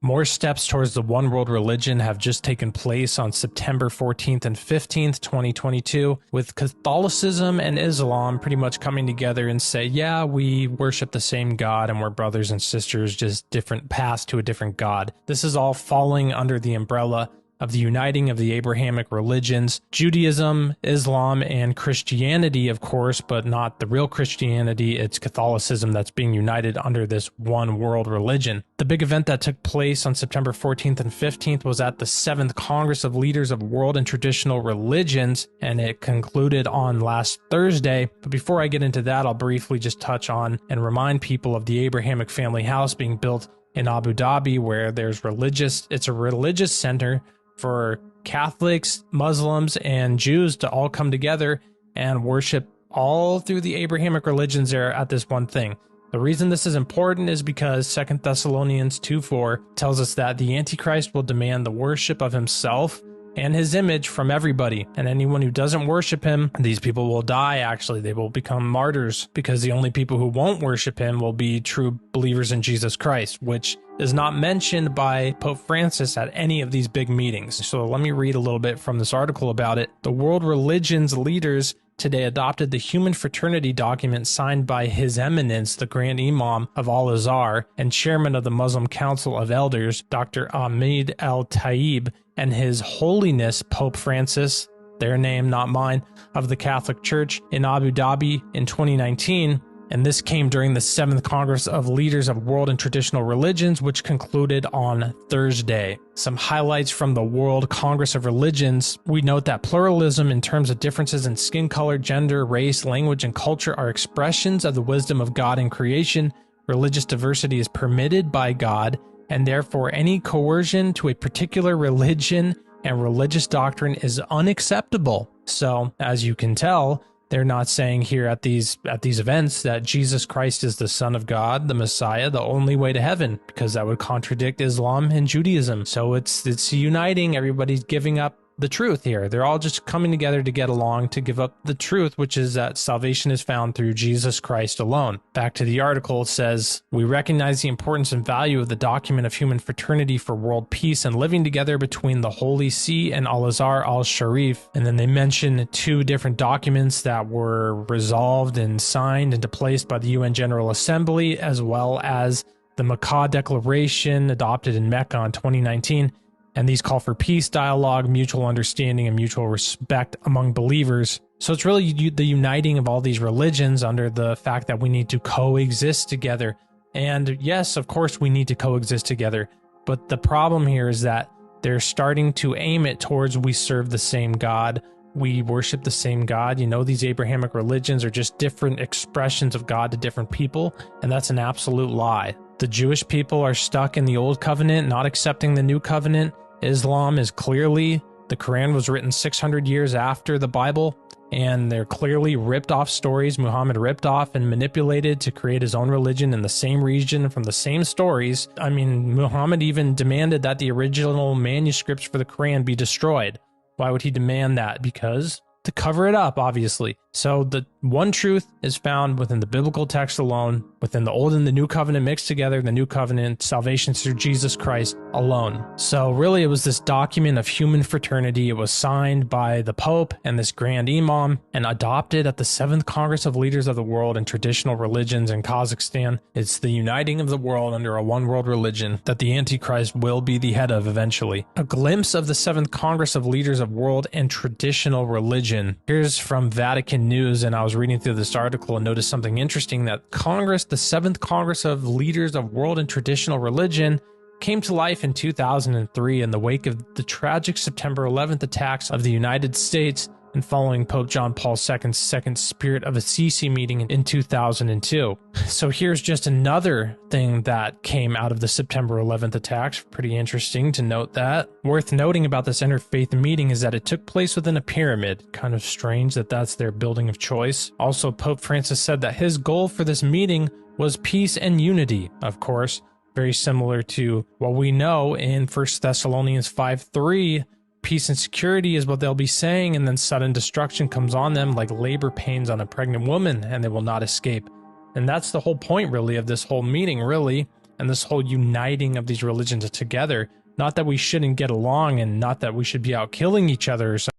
More steps towards the one world religion have just taken place on September 14th and 15th, 2022, with Catholicism and Islam pretty much coming together and say, yeah, we worship the same God and we're brothers and sisters, just different paths to a different God. This is all falling under the umbrella of the uniting of the Abrahamic religions, Judaism, Islam, and Christianity, of course, but not the real Christianity. It's Catholicism that's being united under this one world religion. The big event that took place on September 14th and 15th was at the 7th Congress of Leaders of World and Traditional Religions, and it concluded on last Thursday. But before I get into that, I'll briefly just touch on and remind people of the Abrahamic family house being built in Abu Dhabi, where it's a religious center for Catholics, Muslims, and Jews to all come together and worship all through the Abrahamic religions there at this one thing. The reason this is important is because 2 Thessalonians 2:4 tells us that the Antichrist will demand the worship of himself and his image from everybody, and anyone who doesn't worship him, these people will die. Actually, they will become martyrs, because the only people who won't worship him will be true believers in Jesus Christ, which is not mentioned by Pope Francis at any of these big meetings. So let me read a little bit from this article about it. The world religions leaders today adopted the Human Fraternity document signed by His Eminence, the Grand Imam of Al-Azhar and Chairman of the Muslim Council of Elders, Dr. Ahmed Al-Taib, and His Holiness Pope Francis, their name, not mine, of the Catholic Church in Abu Dhabi in 2019. And this came during the 7th Congress of Leaders of World and Traditional Religions, which concluded on Thursday. Some highlights from the World Congress of Religions. We note that pluralism in terms of differences in skin color, gender, race, language, and culture are expressions of the wisdom of God in creation. Religious diversity is permitted by God, and therefore any coercion to a particular religion and religious doctrine is unacceptable. So, as you can tell, they're not saying here at these events that Jesus Christ is the Son of God, the Messiah, the only way to heaven, because that would contradict Islam and Judaism. So it's uniting. Everybody's giving up the truth here. They're all just coming together to get along, to give up the truth, which is that salvation is found through Jesus Christ alone. Back to the article, it says, we recognize the importance and value of the document of human fraternity for world peace and living together between the Holy See and Al-Azhar al-Sharif. And then they mention 2 different documents that were resolved and signed into place by the UN General Assembly, as well as the Makkah Declaration adopted in Mecca in 2019. And these call for peace, dialogue, mutual understanding, and mutual respect among believers. So it's really the uniting of all these religions under the fact that we need to coexist together. And yes, of course, we need to coexist together. But the problem here is that they're starting to aim it towards we serve the same God. We worship the same God. You know, these Abrahamic religions are just different expressions of God to different people. And that's an absolute lie. The Jewish people are stuck in the old covenant, not accepting the new covenant. Islam is clearly, the Quran was written 600 years after the Bible, and they're clearly ripped off stories Muhammad ripped off and manipulated to create his own religion in the same region from the same stories. I mean, Muhammad even demanded that the original manuscripts for the Quran be destroyed. Why would he demand that? Because to cover it up, obviously. So the one truth is found within the biblical text alone, within the Old and the New Covenant mixed together, the New Covenant, salvation through Jesus Christ alone. So really it was this document of human fraternity. It was signed by the Pope and this Grand Imam and adopted at the 7th Congress of Leaders of the World and Traditional Religions in Kazakhstan. It's the uniting of the world under a one world religion that the Antichrist will be the head of eventually. A glimpse of the 7th Congress of Leaders of World and Traditional Religion. Here's from Vatican News, and I was reading through this article and noticed something interesting, that Congress, the 7th Congress of Leaders of World and Traditional Religion, came to life in 2003 in the wake of the tragic September 11th attacks of the United States and following Pope John Paul II's second Spirit of Assisi meeting in 2002. So here's just another thing that came out of the September 11th attacks. Pretty interesting to note that. Worth noting about this interfaith meeting is that it took place within a pyramid. Kind of strange that that's their building of choice. Also, Pope Francis said that his goal for this meeting was peace and unity, of course, very similar to what we know in 1 Thessalonians 5:3. Peace and security is what they'll be saying, and then sudden destruction comes on them like labor pains on a pregnant woman, and they will not escape. And that's the whole point, really, of this whole meeting, really. and this whole uniting of these religions together. Not that we shouldn't get along and not that we should be out killing each other or something.